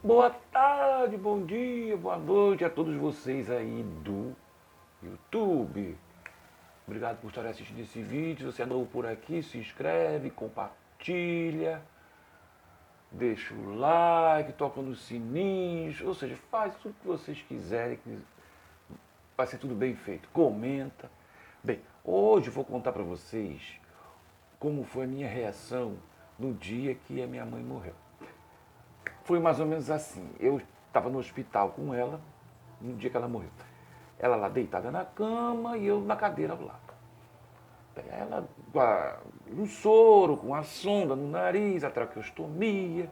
Boa tarde, bom dia, boa noite a todos vocês aí do YouTube. Obrigado por estar assistindo esse vídeo. Se você é novo por aqui, se inscreve, compartilha, deixa o like, toca nos sininhos, ou seja, faz tudo que vocês quiserem, que vai ser tudo bem feito. Comenta. Bem, hoje eu vou contar para vocês como foi a minha reação no dia que a minha mãe morreu. Foi mais ou menos assim. Eu estava no hospital com ela, no dia que ela morreu. Ela lá deitada na cama e eu na cadeira ao lado. Ela no soro, com a sonda no nariz, a traqueostomia,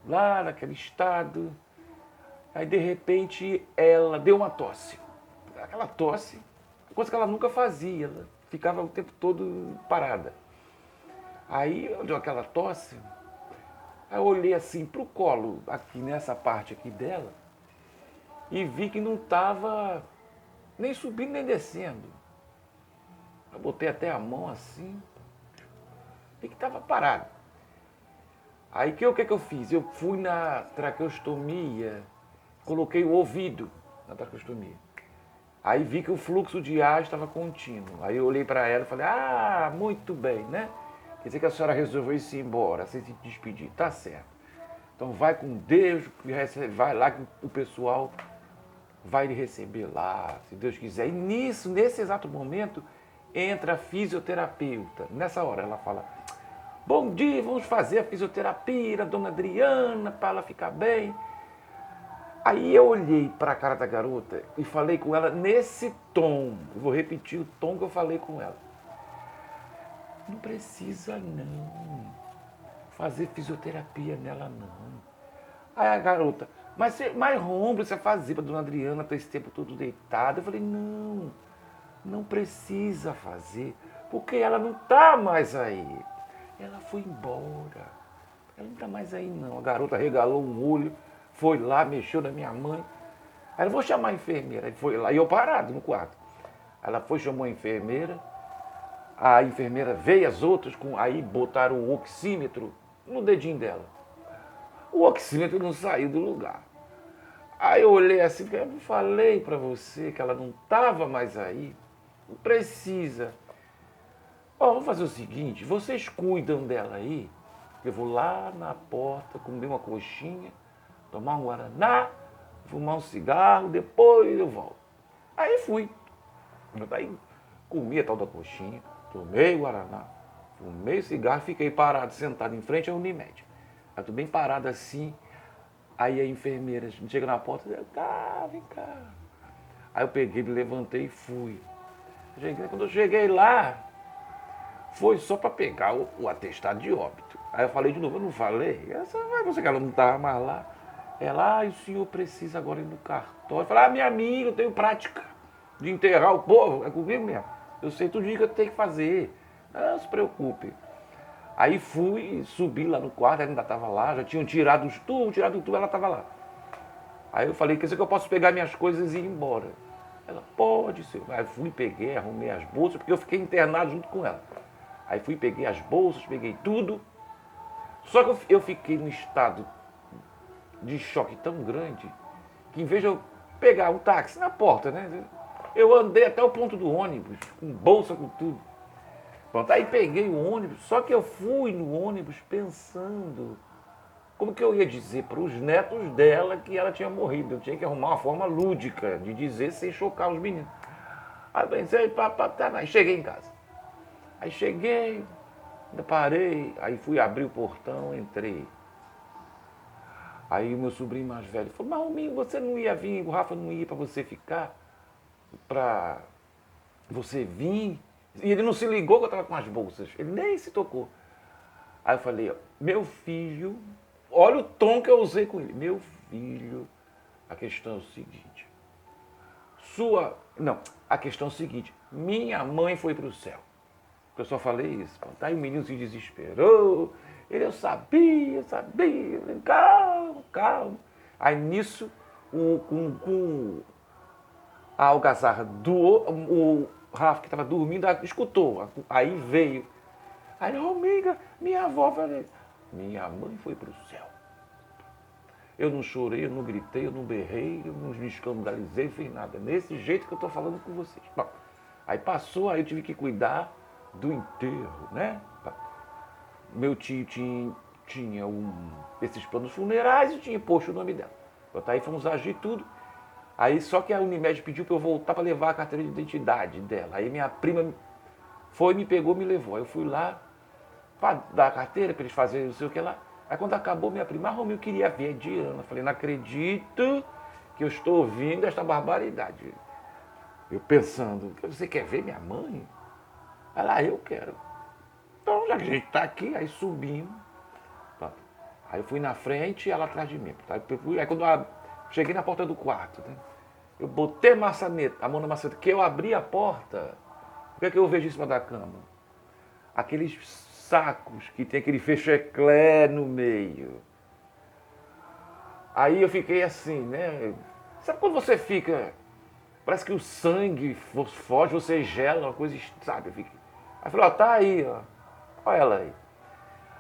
lá naquele estado. Aí de repente ela deu uma tosse. Aquela tosse, coisa que ela nunca fazia. Ela ficava o tempo todo parada. Aí deu aquela tosse. Aí eu olhei assim pro colo, aqui nessa parte aqui dela, e vi que não estava nem subindo nem descendo. Eu botei até a mão assim, vi que estava parado. Aí o que eu fiz? Eu fui na traqueostomia, coloquei o ouvido na traqueostomia. Aí vi que o fluxo de ar estava contínuo. Aí eu olhei para ela e falei, muito bem, né? Quer dizer que a senhora resolveu ir embora, sem se despedir. Tá certo. Então vai com Deus, vai lá que o pessoal vai lhe receber lá, se Deus quiser. E nesse exato momento, entra a fisioterapeuta. Nessa hora ela fala, bom dia, vamos fazer a fisioterapia da dona Adriana para ela ficar bem. Aí eu olhei para a cara da garota e falei com ela nesse tom. Eu vou repetir o tom que eu falei com ela. Não precisa não fazer fisioterapia nela não. Aí a garota, mas Romulo, você fazia para dona Adriana ter esse tempo todo deitada? Eu falei, não precisa fazer, porque ela não está mais aí. Ela foi embora. Ela não está mais aí não. A garota regalou um olho, foi lá, mexeu na minha mãe. Aí eu vou chamar a enfermeira. Aí foi lá, e eu parado no quarto. Ela foi, chamou a enfermeira. A enfermeira veio as outras, aí botaram o oxímetro no dedinho dela. O oxímetro não saiu do lugar. Aí eu olhei assim, porque eu falei para você que ela não estava mais aí. Não precisa. Vamos fazer o seguinte, vocês cuidam dela aí. Eu vou lá na porta, comer uma coxinha, tomar um guaraná, fumar um cigarro, depois eu volto. Aí fui. Aí comi a tal da coxinha, tomei o guaraná, fumei o cigarro, fiquei parado, sentado em frente à Unimed. Eu tô bem parado assim, aí a enfermeira chega na porta e diz, vem cá. Aí eu peguei, me levantei e fui. Quando eu cheguei lá, foi só para pegar o atestado de óbito. Aí eu falei de novo, eu não falei? Você que ela não estava mais lá. Ela, o senhor precisa agora ir no cartório. Eu falei, minha amiga, eu tenho prática de enterrar o povo. É comigo mesmo. Eu sei tudo que eu tenho que fazer. Não se preocupe. Aí fui, subi lá no quarto, ela ainda estava lá, já tinham tirado o tubo, ela estava lá. Aí eu falei, quer dizer que eu posso pegar minhas coisas e ir embora? Ela, pode, senhor. Aí fui, peguei, arrumei as bolsas, porque eu fiquei internado junto com ela. Aí fui, peguei as bolsas, peguei tudo. Só que eu fiquei num estado de choque tão grande, que em vez de eu pegar um táxi na porta, né? Eu andei até o ponto do ônibus, com bolsa, com tudo. Pronto, aí peguei o ônibus, só que eu fui no ônibus pensando como que eu ia dizer para os netos dela que ela tinha morrido. Eu tinha que arrumar uma forma lúdica de dizer sem chocar os meninos. Aí pensei, aí cheguei em casa. Aí cheguei, ainda parei, aí fui abrir o portão, entrei. Aí o meu sobrinho mais velho falou, mas Rominho, você não ia vir, o Rafa não ia para você ficar, para você vir? E ele não se ligou que eu estava com as bolsas, ele nem se tocou. Aí eu falei, meu filho, olha o tom que eu usei com ele. Meu filho, a questão é o seguinte, a questão é o seguinte, minha mãe foi para o céu. Eu só falei isso. Aí o menino se desesperou. Eu sabia. Calma, calma. Aí nisso, com a algazarra o Rafa, que estava dormindo, escutou. Aí veio. Aí, amiga, minha avó falou, minha mãe foi para o céu. Eu não chorei, eu não gritei, eu não berrei, eu não me escandalizei, não fiz nada. Desse jeito que eu estou falando com vocês. Bom, aí passou, aí eu tive que cuidar do enterro, né? Meu tio tinha esses planos funerais e tinha posto o nome dela. Aí fomos agir tudo. Aí só que a Unimed pediu para eu voltar para levar a carteira de identidade dela. Aí minha prima foi, me pegou, me levou. Aí eu fui lá para dar a carteira, para eles fazerem não sei o que lá. Aí quando acabou, minha prima, Romeu, eu queria ver a Diana. Eu falei, não acredito que eu estou ouvindo esta barbaridade. Eu pensando, você quer ver minha mãe? Ela, eu quero. Então, já que a gente está aqui, aí subimos. Aí eu fui na frente e ela atrás de mim. Aí quando eu cheguei na porta do quarto, né, eu botei a mão na maçaneta, que eu abri a porta. O que é que eu vejo em cima da cama? Aqueles sacos que tem aquele fecheclé no meio. Aí eu fiquei assim, né? Sabe quando você fica... Parece que o sangue foge, você gela, uma coisa, sabe? Eu fiquei... Aí eu falei, ó, tá aí, ó. Olha ela aí.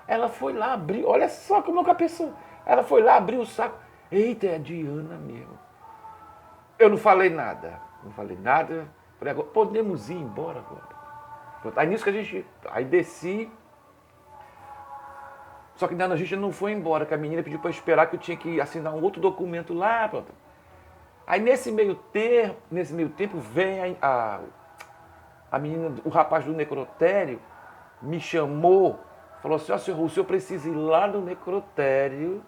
Ela foi lá abrir, olha só como é que a pessoa... Ela foi lá abrir o saco. Eita, é a Diana mesmo. Eu não falei nada. Não falei nada. Falei, agora, podemos ir embora agora. Aí nisso que a gente... Aí desci. Só que a gente não foi embora, que a menina pediu para esperar que eu tinha que assinar um outro documento lá. Pronto. Aí nesse meio tempo vem a menina, o rapaz do necrotério, me chamou, falou assim, ó, senhor, o senhor precisa ir lá no necrotério,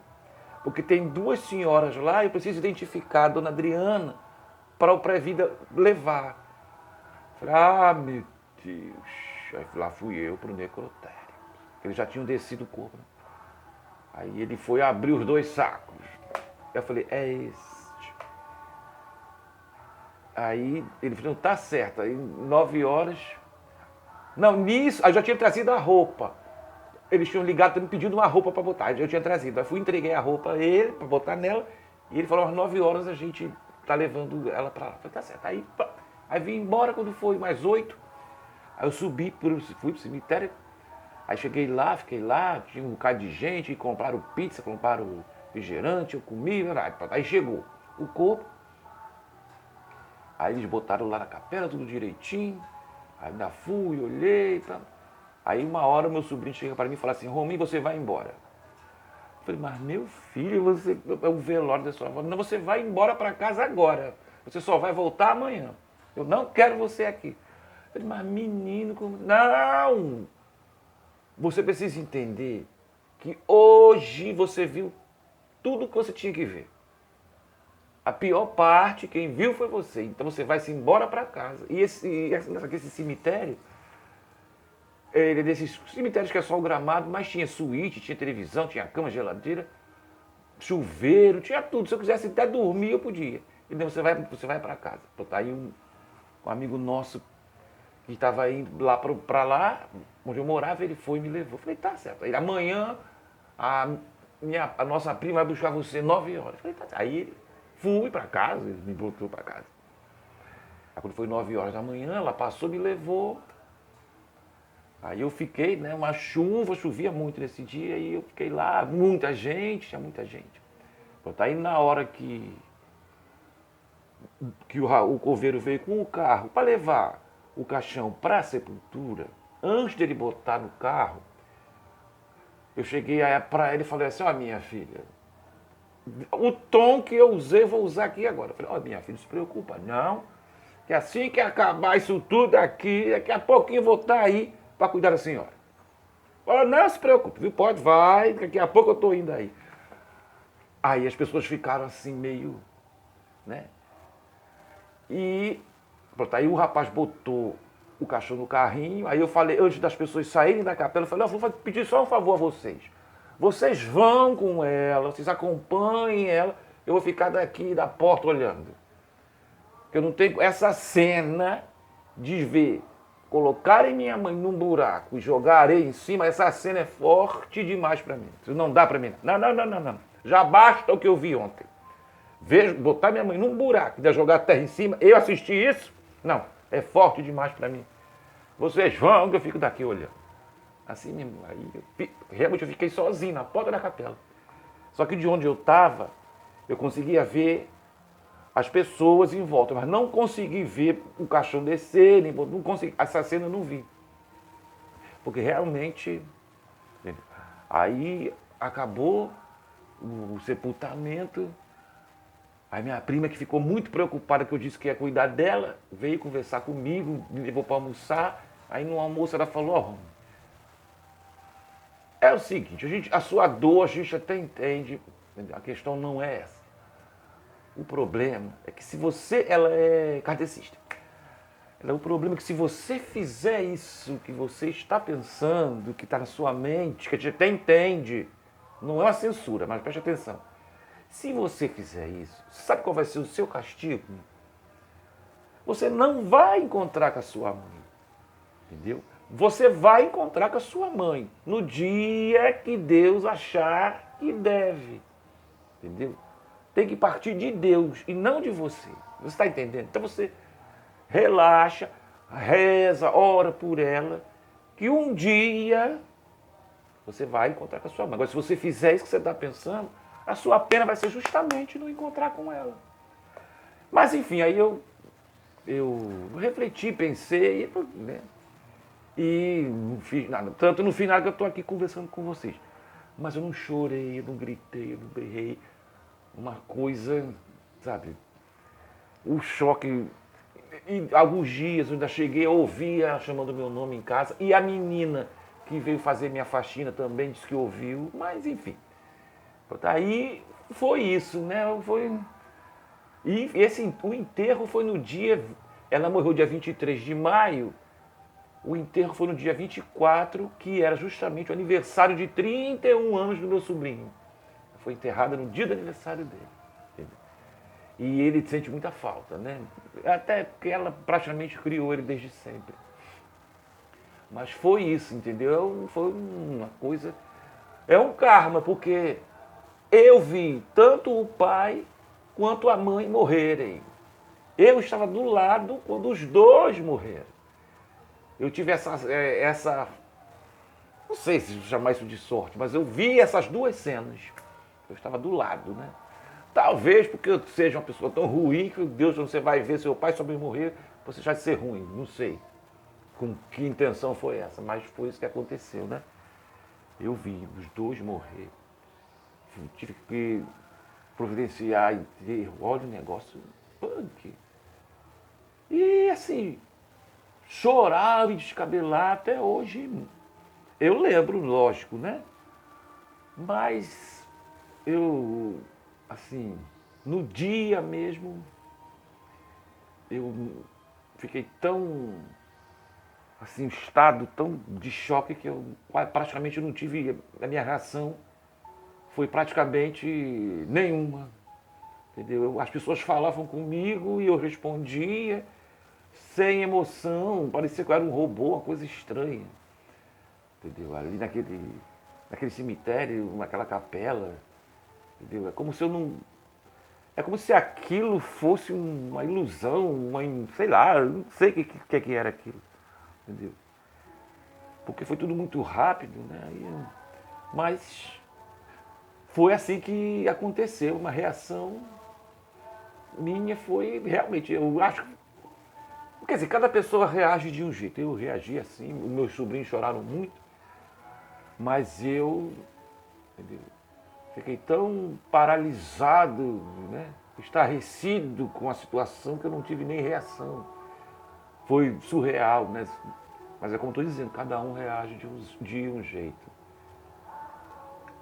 porque tem 2 senhoras lá e eu preciso identificar a dona Adriana para o pré-vida levar. Falei, ah, meu Deus. Aí lá fui eu pro necrotério. Eles já tinham descido o corpo. Né? Aí ele foi abrir os 2 sacos. Eu falei, é esse. Aí ele falou, tá certo. Aí 9 horas. Não, nisso, aí eu já tinha trazido a roupa. Eles tinham ligado, me pedindo uma roupa para botar. Eu tinha trazido. Aí fui, entreguei a roupa a ele, para botar nela. E ele falou, às 9 horas a gente tá levando ela para lá. Eu falei, tá certo. Aí vim embora quando foi mais 8. Aí eu subi, fui pro cemitério. Aí cheguei lá, fiquei lá, tinha um bocado de gente, compraram pizza, compraram refrigerante, eu comi. Aí chegou o corpo. Aí eles botaram lá na capela, tudo direitinho. Aí ainda fui, olhei. Tá. Aí uma hora meu sobrinho chega para mim e fala assim, Rominho, você vai embora. Eu falei, mas meu filho, você é o velório da sua avó. Não, você vai embora para casa agora. Você só vai voltar amanhã. Eu não quero você aqui. Eu falei, mas menino, como... Não! Você precisa entender que hoje você viu tudo que você tinha que ver. A pior parte, quem viu foi você. Então você vai se embora para casa. E esse cemitério, ele é desses cemitérios que é só o gramado, mas tinha suíte, tinha televisão, tinha cama, geladeira, chuveiro, tinha tudo. Se eu quisesse até dormir, eu podia. Então você vai para casa. Tá aí um amigo nosso que estava indo lá para lá, onde eu morava, ele foi e me levou. Eu falei, tá certo. Aí amanhã a nossa prima vai buscar você 9 horas. Eu falei, tá certo. Aí ele fui para casa, ele me botou para casa. Aí quando foi 9 horas da manhã, ela passou, me levou. Aí eu fiquei, né, uma chuva, chovia muito nesse dia, e eu fiquei lá, muita gente, tinha muita gente. Aí na hora que o coveiro veio com o carro para levar o caixão para a sepultura, antes dele botar no carro, eu cheguei para ele e falei assim, ó, minha filha, o tom que eu usei, vou usar aqui agora. Eu falei, ó, minha filha, não se preocupa, não, que assim que acabar isso tudo aqui, daqui a pouquinho eu vou estar aí para cuidar da senhora. Falei, não se preocupe, viu? Pode, vai, daqui a pouco eu estou indo aí. Aí as pessoas ficaram assim meio, né? E pronto, aí o rapaz botou o cachorro no carrinho, aí eu falei, antes das pessoas saírem da capela, eu falei, vou pedir só um favor a vocês. Vocês vão com ela, vocês acompanhem ela, eu vou ficar daqui da porta olhando. Porque eu não tenho essa cena de ver, colocarem minha mãe num buraco e jogar areia em cima, essa cena é forte demais para mim. Isso não dá para mim. Não. Já basta o que eu vi ontem. Botar minha mãe num buraco e jogar terra em cima, eu assisti isso? Não, é forte demais para mim. Vocês vão, que eu fico daqui olhando. Assim mesmo, aí realmente eu fiquei sozinho na porta da capela. Só que de onde eu estava, Eu conseguia ver as pessoas em volta, mas não consegui ver o caixão descer, não consegui, essa cena eu não vi. Porque realmente, aí acabou o sepultamento, aí minha prima, que ficou muito preocupada, que eu disse que ia cuidar dela, veio conversar comigo, me levou para almoçar, aí no almoço ela falou, ó, é o seguinte, a sua dor a gente até entende, a questão não é essa. O problema é que se você, ela é kardecista, o problema é que se você fizer isso que você está pensando, que está na sua mente, que a gente até entende, não é uma censura, mas preste atenção. Se você fizer isso, sabe qual vai ser o seu castigo? Você não vai encontrar com a sua mãe, entendeu? Você vai encontrar com a sua mãe no dia que Deus achar que deve, entendeu? Tem que partir de Deus e não de você. Você está entendendo? Então você relaxa, reza, ora por ela, que um dia você vai encontrar com a sua mãe. Agora, se você fizer isso que você está pensando, a sua pena vai ser justamente não encontrar com ela. Mas, enfim, aí eu refleti, pensei, né? E não fiz nada. Tanto no final que eu estou aqui conversando com vocês. Mas eu não chorei, eu não gritei, eu não berrei. Uma coisa, sabe, o choque. E alguns dias eu ainda cheguei a ouvir ela chamando meu nome em casa. E a menina que veio fazer minha faxina também disse que ouviu. Mas enfim. Aí foi isso, né? E o enterro foi no dia. Ela morreu dia 23 de maio. O enterro foi no dia 24, que era justamente o aniversário de 31 anos do meu sobrinho. Foi enterrada no dia do aniversário dele. Entendeu? E ele sente muita falta, né? Até porque ela praticamente criou ele desde sempre. Mas foi isso, entendeu? Foi uma coisa... É um karma, porque eu vi tanto o pai quanto a mãe morrerem. Eu estava do lado quando os dois morreram. Eu tive essa não sei se chamar isso de sorte, mas eu vi essas duas cenas. Eu estava do lado, né? Talvez porque eu seja uma pessoa tão ruim que Deus, você vai ver seu pai sobre morrer, você já ser ruim, não sei com que intenção foi essa, mas foi isso que aconteceu, né? Eu vi os dois morrer. Tive que providenciar enterro. Olha o negócio punk. E assim, chorar e descabelar até hoje. Eu lembro, lógico, né? Mas eu, assim, no dia mesmo, eu fiquei tão, assim, estado tão de choque que eu praticamente não tive, a minha reação foi praticamente nenhuma, entendeu? As pessoas falavam comigo e eu respondia sem emoção, parecia que eu era um robô, uma coisa estranha, entendeu? Ali naquele cemitério, naquela capela, entendeu? É como se aquilo fosse uma ilusão, sei lá, eu não sei o que era aquilo, entendeu? Porque foi tudo muito rápido, né? Mas foi assim que aconteceu, uma reação minha foi realmente, eu acho, quer dizer, cada pessoa reage de um jeito. Eu reagi assim, os meus sobrinhos choraram muito, mas eu, entendeu? Fiquei tão paralisado, né? Estarrecido com a situação que eu não tive nem reação. Foi surreal, né? Mas é como estou dizendo, cada um reage de um jeito.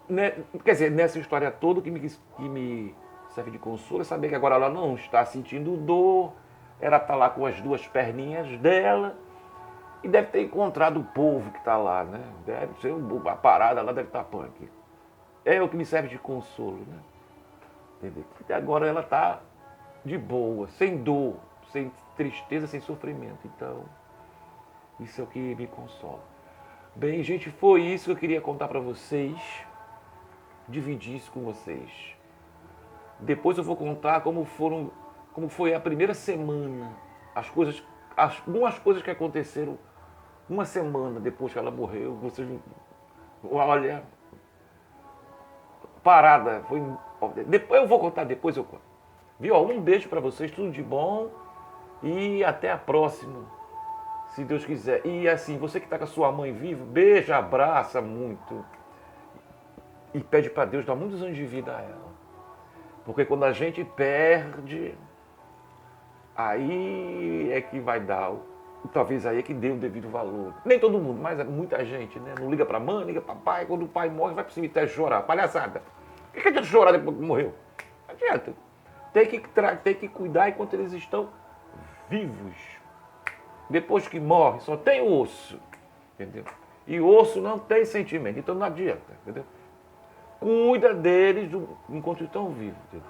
Né? Quer dizer, nessa história toda, o que me serve de consolo é saber que agora ela não está sentindo dor, ela está lá com as duas perninhas dela e deve ter encontrado o povo que está lá, né? Deve ser a parada lá deve estar punk. É o que me serve de consolo, né? Entendeu? E agora ela está de boa, sem dor, sem tristeza, sem sofrimento. Então, isso é o que me consola. Bem, gente, foi isso que eu queria contar para vocês, dividir isso com vocês. Depois eu vou contar como foi a primeira semana, algumas coisas que aconteceram uma semana depois que ela morreu. Vocês, olha, parada. Depois eu vou contar, depois eu conto. Viu? Ó, um beijo pra vocês, tudo de bom e até a próxima, se Deus quiser. E assim, você que tá com a sua mãe viva, beija, abraça muito e pede pra Deus dar muitos anos de vida a ela. Porque quando a gente perde, aí é que vai dar, talvez aí é que dê o devido valor. Nem todo mundo, mas muita gente, né? Não liga pra mãe, liga pra pai, quando o pai morre vai pro cemitério chorar, palhaçada. O que adianta chorar depois que morreu? Não adianta. Tem que cuidar enquanto eles estão vivos. Depois que morre, só tem o osso, entendeu? E o osso não tem sentimento, então não adianta, entendeu? Cuida deles enquanto estão vivos, entendeu?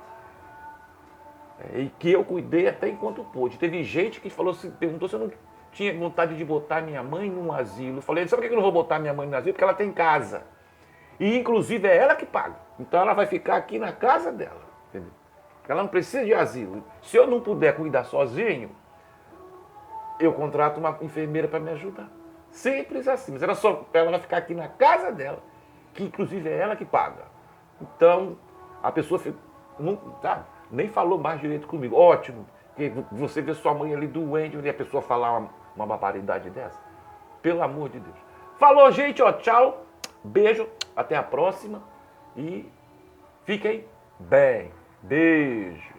E que eu cuidei até enquanto pôde. Teve gente que falou assim, perguntou se eu não tinha vontade de botar minha mãe num asilo. Eu falei, sabe por que eu não vou botar minha mãe no asilo? Porque ela tem casa. E inclusive é ela que paga. Então ela vai ficar aqui na casa dela, entendeu? Ela não precisa de asilo. Se eu não puder cuidar sozinho, eu contrato uma enfermeira para me ajudar. Simples assim. Mas ela vai ficar aqui na casa dela, que inclusive é ela que paga. Então, a pessoa não, tá, nem falou mais direito comigo. Ótimo, que você vê sua mãe ali doente e a pessoa falar uma barbaridade dessa. Pelo amor de Deus. Falou, gente, ó, tchau, beijo, até a próxima e fiquem bem. Beijo.